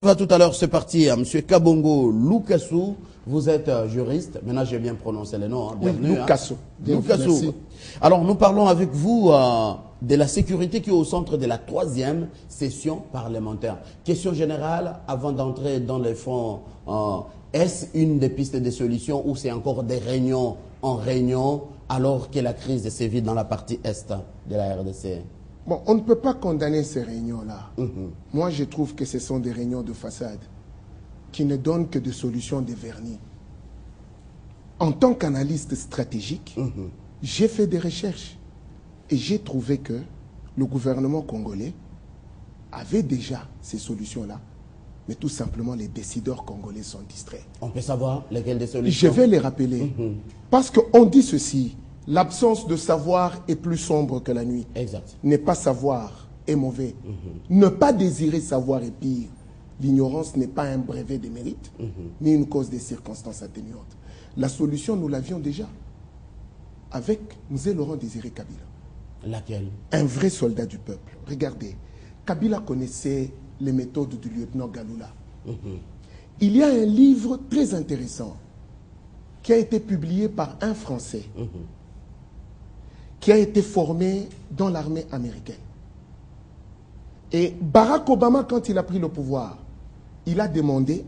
Va tout à l'heure se partir, Monsieur Kabongo Lukasu, vous êtes juriste, maintenant j'ai bien prononcé le nom, bienvenue. Oui, Lukasu. Lukasu. Alors nous parlons avec vous de la sécurité qui est au centre de la 3e session parlementaire. Question générale, avant d'entrer dans les fonds, est-ce une des pistes de solutions ou c'est encore des réunions en réunion alors que la crise sévit dans la partie est de la RDC? Bon, on ne peut pas condamner ces réunions-là. Moi, je trouve que ce sont des réunions de façade qui ne donnent que des solutions de vernis. En tant qu'analyste stratégique, j'ai fait des recherches et j'ai trouvé que le gouvernement congolais avait déjà ces solutions-là, mais tout simplement les décideurs congolais sont distraits. On peut savoir lesquelles des solutions? Je vais les rappeler. Parce qu'on dit ceci. L'absence de savoir est plus sombre que la nuit. Exact. Ne pas savoir est mauvais. Ne pas désirer savoir est pire. L'ignorance n'est pas un brevet de mérite, ni une cause des circonstances atténuantes. La solution, nous l'avions déjà avec Mzee Laurent Désiré Kabila. Laquelle? Un vrai soldat du peuple. Regardez, Kabila connaissait les méthodes du lieutenant Galula. Il y a un livre très intéressant qui a été publié par un Français qui a été formé dans l'armée américaine. Et Barack Obama, quand il a pris le pouvoir, il a demandé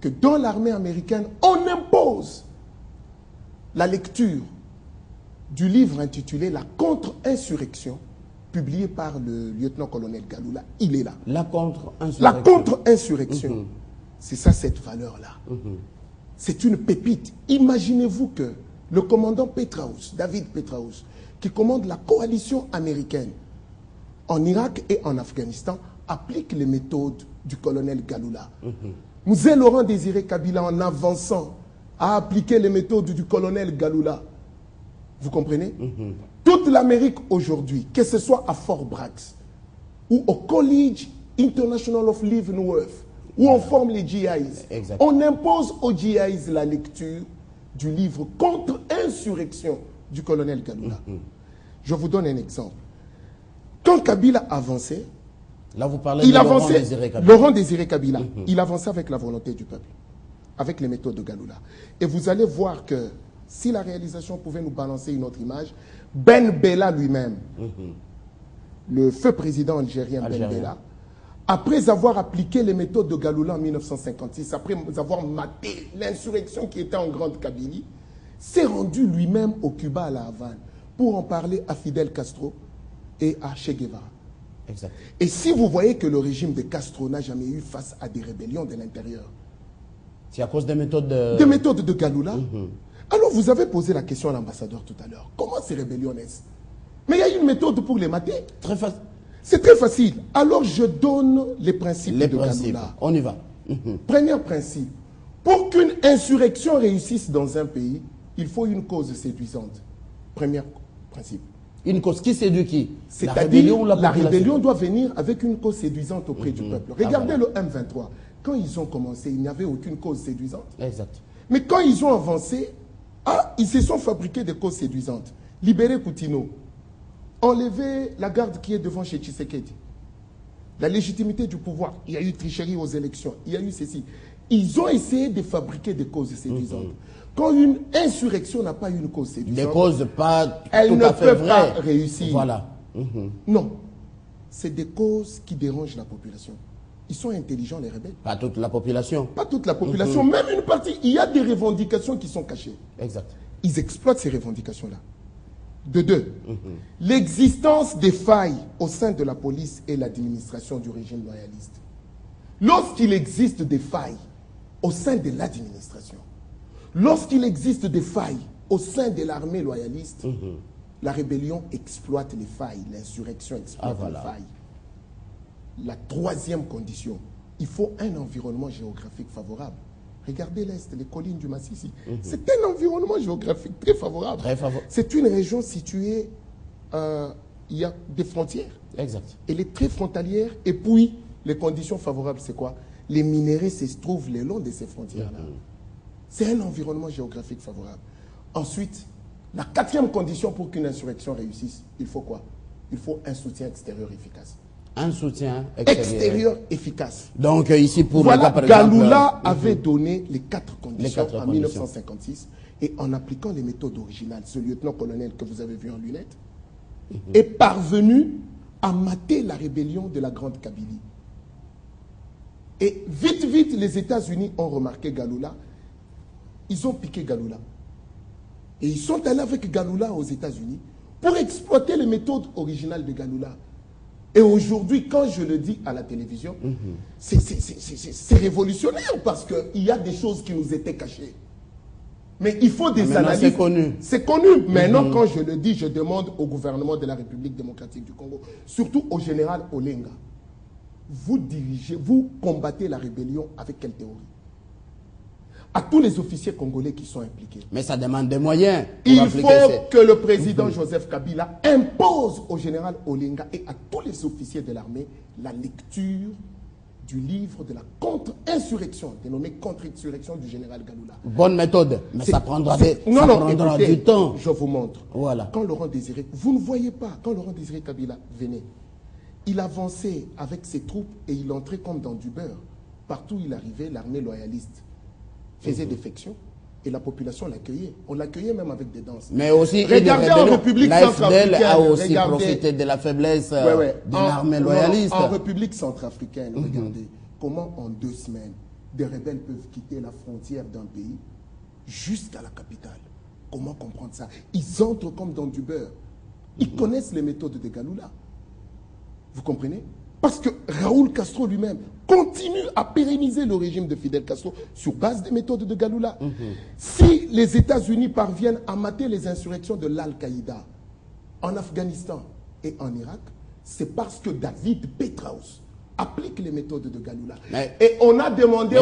que dans l'armée américaine, on impose la lecture du livre intitulé La contre-insurrection, publié par le lieutenant-colonel Galula. Il est là. La contre-insurrection. La contre-insurrection. C'est ça, cette valeur-là. C'est une pépite. Imaginez-vous que le commandant Petraeus, David Petraeus, qui commande la coalition américaine en Irak et en Afghanistan, applique les méthodes du colonel Galula. Mzee Laurent Désiré Kabila, en avançant, a appliqué les méthodes du colonel Galula. Vous comprenez? Toute l'Amérique aujourd'hui, que ce soit à Fort Bragg ou au College International of Leavenworth, où on forme les GIs, on impose aux GIs la lecture du livre contre-insurrection du colonel Galula. Je vous donne un exemple. Quand Kabila avançait, là vous parlez de Laurent Désiré Kabila, il avançait avec la volonté du peuple, avec les méthodes de Galula. Et vous allez voir que si la réalisation pouvait nous balancer une autre image, Ben Bella lui-même, le feu président algérien Ben Bella, après avoir appliqué les méthodes de Galula en 1956, après avoir maté l'insurrection qui était en Grande Kabylie, s'est rendu lui-même au Cuba, à la Havane, pour en parler à Fidel Castro et à Che Guevara. Exact. Et si vous voyez que le régime de Castro n'a jamais eu face à des rébellions de l'intérieur, c'est à cause des méthodes de... Des méthodes de Galula. Alors vous avez posé la question à l'ambassadeur tout à l'heure. Comment ces rébellions naissent? Mais il y a une méthode pour les mater. Très facile. C'est très facile. Alors je donne les principes de Galula. On y va. Premier principe. Pour qu'une insurrection réussisse dans un pays, il faut une cause séduisante. Premier principe. Une cause qui séduit qui? C'est-à-dire la rébellion doit venir avec une cause séduisante auprès du peuple. Regardez le M23. Quand ils ont commencé, il n'y avait aucune cause séduisante. Exact. Mais quand ils ont avancé, ils se sont fabriqués des causes séduisantes. Libérer Coutinho. Enlever la garde qui est devant chez Tshisekedi. La légitimité du pouvoir. Il y a eu tricherie aux élections. Il y a eu ceci. Ils ont essayé de fabriquer des causes séduisantes. Quand une insurrection n'a pas une cause séduisante, des causes pas elle tout ne à fait peut vraies. pas réussir. Voilà. Non. C'est des causes qui dérangent la population. Ils sont intelligents, les rebelles. Pas toute la population. Pas toute la population, même une partie. Il y a des revendications qui sont cachées. Exact. Ils exploitent ces revendications-là. De deux, l'existence des failles au sein de la police et l'administration du régime loyaliste. Lorsqu'il existe des failles au sein de l'administration, lorsqu'il existe des failles au sein de l'armée loyaliste, la rébellion exploite les failles, l'insurrection exploite les failles. La troisième condition, il faut un environnement géographique favorable. Regardez l'Est, les collines du Massissi. C'est un environnement géographique très favorable. C'est une région située, il y a des frontières. Exact. Elle est très frontalière. Et puis, les conditions favorables, c'est quoi? Les minéraux se trouvent le long de ces frontières-là. C'est un environnement géographique favorable. Ensuite, la quatrième condition pour qu'une insurrection réussisse, il faut quoi? Il faut un soutien extérieur efficace. Un soutien extérieur efficace. Donc ici pour voilà, le cas, par exemple, Galula avait donné les 4 conditions en conditions. 1956 et en appliquant les méthodes originales, ce lieutenant-colonel que vous avez vu en lunettes est parvenu à mater la rébellion de la Grande Kabylie. Et vite, vite, les États-Unis ont remarqué Galula. Ils ont piqué Galula. Et ils sont allés avec Galula aux États-Unis pour exploiter les méthodes originales de Galula. Et aujourd'hui, quand je le dis à la télévision, c'est révolutionnaire parce qu'il y a des choses qui nous étaient cachées. Mais il faut des analyses. C'est connu. C'est connu. Maintenant, quand je le dis, je demande au gouvernement de la République démocratique du Congo, surtout au général Olenga, vous dirigez, vous combattez la rébellion avec quelle théorie? À tous les officiers congolais qui sont impliqués. Mais ça demande des moyens. Il faut que le président Joseph Kabila impose au général Olenga et à tous les officiers de l'armée la lecture du livre de la contre-insurrection, dénommé contre-insurrection du général Galula. Bonne méthode, mais ça prendra, écoutez, du temps. Je vous montre. Voilà. Quand Laurent Désiré, vous ne voyez pas, quand Laurent Désiré Kabila venait, il avançait avec ses troupes et il entrait comme dans du beurre. Partout où il arrivait, l'armée loyaliste faisait défection et la population l'accueillait. On l'accueillait même avec des danses. Mais aussi, regardez en République centrafricaine. a aussi profité de la faiblesse de l'armée loyaliste. En République centrafricaine, regardez comment en 2 semaines, des rebelles peuvent quitter la frontière d'un pays jusqu'à la capitale. Comment comprendre ça? Ils entrent comme dans du beurre. Ils connaissent les méthodes de Galula. Vous comprenez? Parce que Raoul Castro lui-même continue à pérenniser le régime de Fidel Castro sur base des méthodes de Galula. Si les États-Unis parviennent à mater les insurrections de l'Al-Qaïda en Afghanistan et en Irak, c'est parce que David Petraeus applique les méthodes de Galula. Et on a demandé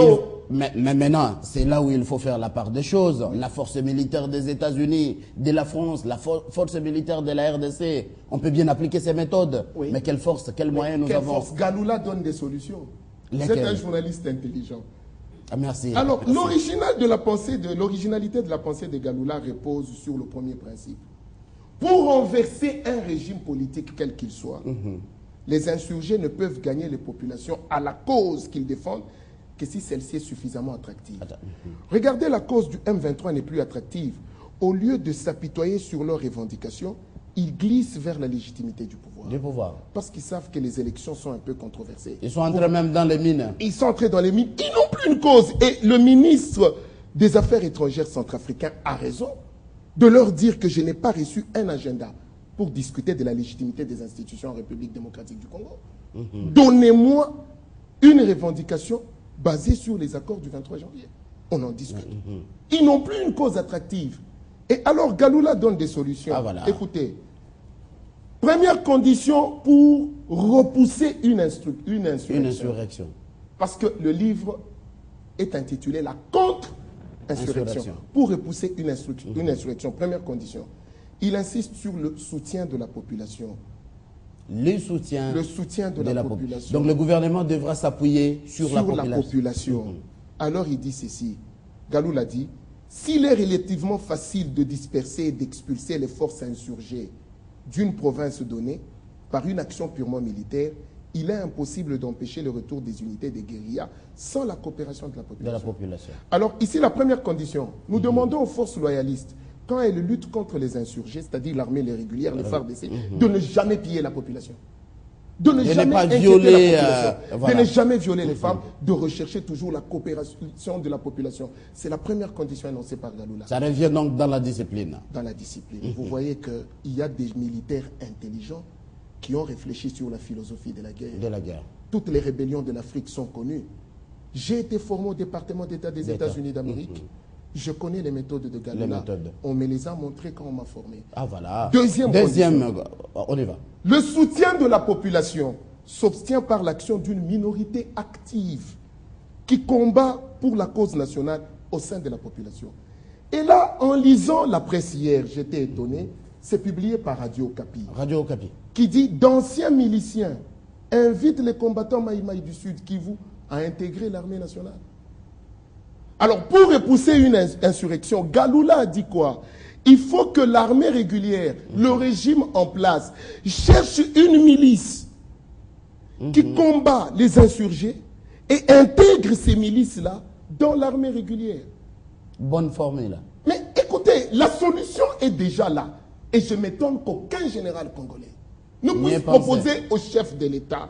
Mais maintenant, c'est là où il faut faire la part des choses. La force militaire des États-Unis, de la France, la force militaire de la RDC, on peut bien appliquer ces méthodes. Oui. Mais quelle force, quels moyens nous avons? Galula donne des solutions. Vous êtes un journaliste intelligent. Ah, merci. Alors, l'originalité de la pensée de Galula repose sur le premier principe. Pour renverser un régime politique, quel qu'il soit, les insurgés ne peuvent gagner les populations à la cause qu'ils défendent que si celle-ci est suffisamment attractive. Regardez, la cause du M23 n'est plus attractive. Au lieu de s'apitoyer sur leurs revendications, ils glissent vers la légitimité du pouvoir. Parce qu'ils savent que les élections sont un peu controversées. Ils sont entrés même dans les mines. Ils sont entrés dans les mines. Ils n'ont plus une cause. Et le ministre des Affaires étrangères centrafricain a raison de leur dire que je n'ai pas reçu un agenda pour discuter de la légitimité des institutions en République démocratique du Congo. Donnez-moi une revendication basée sur les accords du 23 janvier. On en discute. Ils n'ont plus une cause attractive. Et alors Galula donne des solutions. Ah, voilà. Écoutez, première condition pour repousser une insurrection. Parce que le livre est intitulé La contre-insurrection. Pour repousser une insurrection, première condition. Il insiste sur le soutien de la population. Le soutien de la population. Donc le gouvernement devra s'appuyer sur la population. Alors il dit ceci. Galula dit, s'il est relativement facile de disperser et d'expulser les forces insurgées d'une province donnée par une action purement militaire, il est impossible d'empêcher le retour des unités des guérillas sans la coopération de la population. Alors ici, la première condition, nous demandons aux forces loyalistes, quand elles luttent contre les insurgés, c'est-à-dire l'armée, les régulières, les FARDC, de ne jamais piller la population. De ne jamais violer la population, de ne jamais violer les femmes, de rechercher toujours la coopération de la population. C'est la première condition annoncée par Galula. Ça revient donc dans la discipline. Dans la discipline. Vous voyez qu'il y a des militaires intelligents qui ont réfléchi sur la philosophie de la guerre. Toutes les rébellions de l'Afrique sont connues. J'ai été formé au département d'État des États-Unis d'Amérique. Je connais les méthodes de Galula. On me les a montrées quand on m'a formé. Ah voilà. Deuxième, on y va. Le soutien de la population s'obtient par l'action d'une minorité active qui combat pour la cause nationale au sein de la population. Et là, en lisant la presse hier, j'étais étonné, c'est publié par Radio Okapi. Radio Okapi. Qui dit d'anciens miliciens invitent les combattants Maïmaï du Sud Kivu à intégrer l'armée nationale. Alors, pour repousser une insurrection, Galula a dit quoi? Il faut que l'armée régulière, le régime en place, cherche une milice qui combat les insurgés et intègre ces milices-là dans l'armée régulière. Bonne formule. Mais écoutez, la solution est déjà là. Et je m'étonne qu'aucun général congolais ne puisse proposer au chef de l'État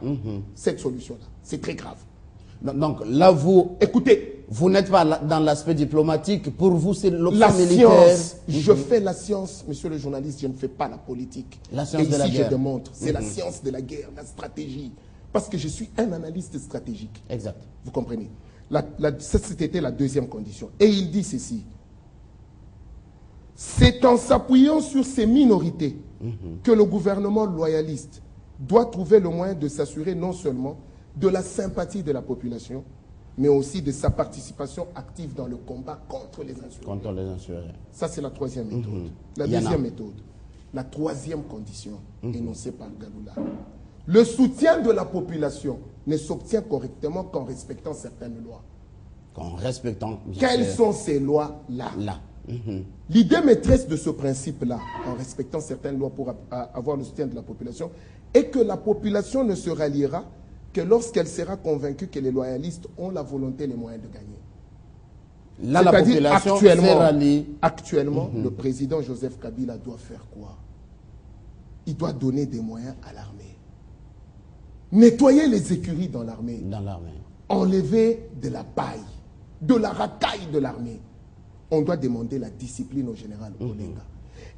cette solution-là. C'est très grave. Donc là, écoutez, vous n'êtes pas dans l'aspect diplomatique. Pour vous, c'est l'option militaire. La science, je fais la science, monsieur le journaliste, je ne fais pas la politique. La science et de la ici, guerre. je démontre, c'est la science de la guerre, la stratégie. Parce que je suis un analyste stratégique. Exact. Vous comprenez? C'était la deuxième condition. Et il dit ceci. C'est en s'appuyant sur ces minorités que le gouvernement loyaliste doit trouver le moyen de s'assurer non seulement de la sympathie de la population, mais aussi de sa participation active dans le combat contre les insurgés. Contre les insurgés. Ça, c'est la troisième méthode. La deuxième méthode, la troisième condition énoncée par Galula. Le soutien de la population ne s'obtient correctement qu'en respectant certaines lois. Qu'en respectant... Quelles sont ces lois-là? Là. L'idée maîtresse de ce principe-là, en respectant certaines lois pour avoir le soutien de la population, est que la population ne se ralliera que lorsqu'elle sera convaincue que les loyalistes ont la volonté et les moyens de gagner. Là, la population se rallie. Actuellement, le président Joseph Kabila doit faire quoi? Il doit donner des moyens à l'armée. Nettoyer les écuries dans l'armée. Enlever de la paille, de la racaille de l'armée. On doit demander la discipline au général Olenga.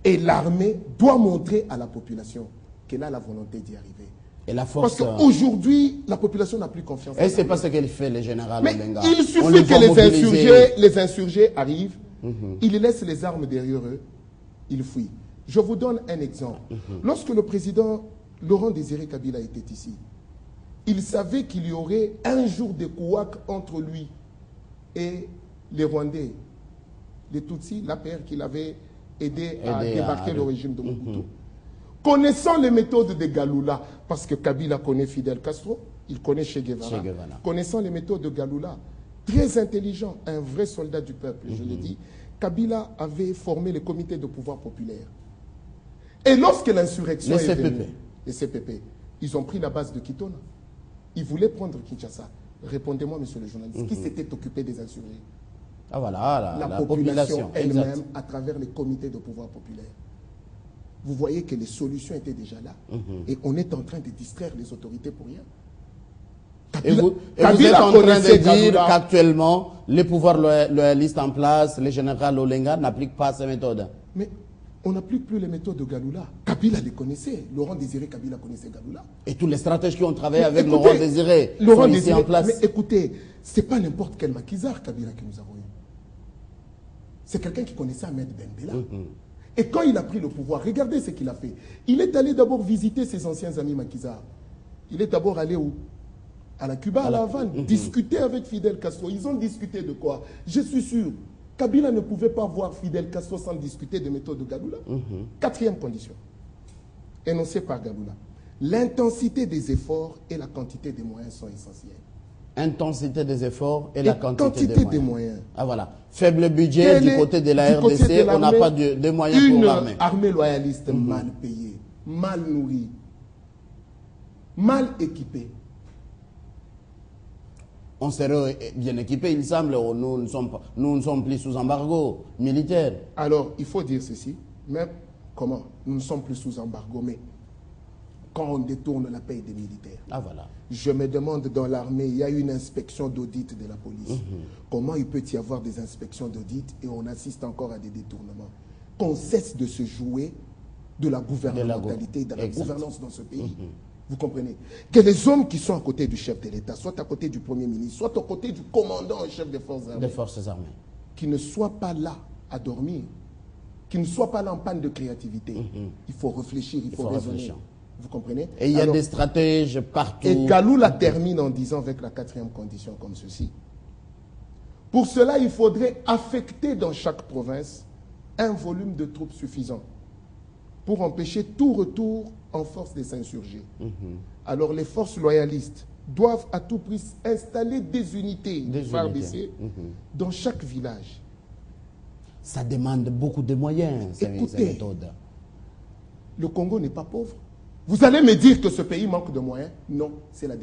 Et l'armée doit montrer à la population qu'elle a la volonté d'y arriver. Et la force... Parce qu'aujourd'hui, la population n'a plus confiance. Et c'est pas ce qu'elle fait, le général Olenga. Il suffit que les insurgés arrivent, ils laissent les armes derrière eux, ils fuient. Je vous donne un exemple. Lorsque le président Laurent Désiré Kabila était ici, il savait qu'il y aurait un jour de couac entre lui et les Rwandais, les Tutsis, l'APR qu'il avait aidé à débarquer le régime de Mobutu. Connaissant les méthodes de Galula, parce que Kabila connaît Fidel Castro, il connaît Che Guevara. Connaissant les méthodes de Galula, très intelligent, un vrai soldat du peuple, je l'ai dit, Kabila avait formé le comité de pouvoir populaire. Et lorsque l'insurrection est venue, les CPP, ils ont pris la base de Kitona. Ils voulaient prendre Kinshasa. Répondez-moi, monsieur le journaliste, qui s'était occupé des insurgés? Ah voilà, la population elle-même à travers les comités de pouvoir populaire. Vous voyez que les solutions étaient déjà là. Et on est en train de distraire les autorités pour rien. Vous êtes en train de dire qu'actuellement, les pouvoirs loyalistes en place, les généraux Olenga n'appliquent pas ces méthodes. Mais on n'applique plus les méthodes de Galula. Kabila les connaissait. Laurent Désiré Kabila connaissait Galula. Et tous les stratèges qui ont travaillé avec Laurent Désiré sont ici en place. Mais écoutez, ce n'est pas n'importe quel maquisard Kabila que nous avons eu. C'est quelqu'un qui connaissait Ahmed Ben Bella. Et quand il a pris le pouvoir, regardez ce qu'il a fait. Il est allé d'abord visiter ses anciens amis maquisards. Il est d'abord allé où? À la Cuba, à la Havane, discuter avec Fidel Castro. Ils ont discuté de quoi? Je suis sûr, Kabila ne pouvait pas voir Fidel Castro sans discuter des méthodes de Galula. Quatrième condition, énoncée par Galula. L'intensité des efforts et la quantité des moyens sont essentiels. Intensité des efforts et la quantité des moyens. Ah voilà. Faible budget du côté de la RDC, on n'a pas de moyens pour l'armée. Une armée loyaliste mal payée, mal nourrie, mal équipée. On serait bien équipés, il semble, nous ne sommes plus sous embargo militaire. Alors, il faut dire ceci, mais comment? Nous ne sommes plus sous embargo, mais quand on détourne la paye des militaires. Ah voilà. Je me demande, dans l'armée, il y a une inspection d'audit de la police. Comment il peut y avoir des inspections d'audit et on assiste encore à des détournements? Qu'on cesse de se jouer de la gouvernementalité, de la gouvernance dans ce pays. Vous comprenez? Que les hommes qui sont à côté du chef de l'État, soit à côté du Premier ministre, soit à côté du commandant en chef des forces armées, qui ne soient pas là à dormir, qui ne soient pas là en panne de créativité. Il faut réfléchir, il faut raisonner. Vous comprenez? Et il y a des stratèges partout. Et Galula termine en disant avec la quatrième condition comme ceci. Pour cela, il faudrait affecter dans chaque province un volume de troupes suffisant pour empêcher tout retour en force des insurgés. Alors les forces loyalistes doivent à tout prix installer des unités de FARDC dans chaque village. Ça demande beaucoup de moyens, ces méthodes. Le Congo n'est pas pauvre. Vous allez me dire que ce pays manque de moyens? Non, c'est la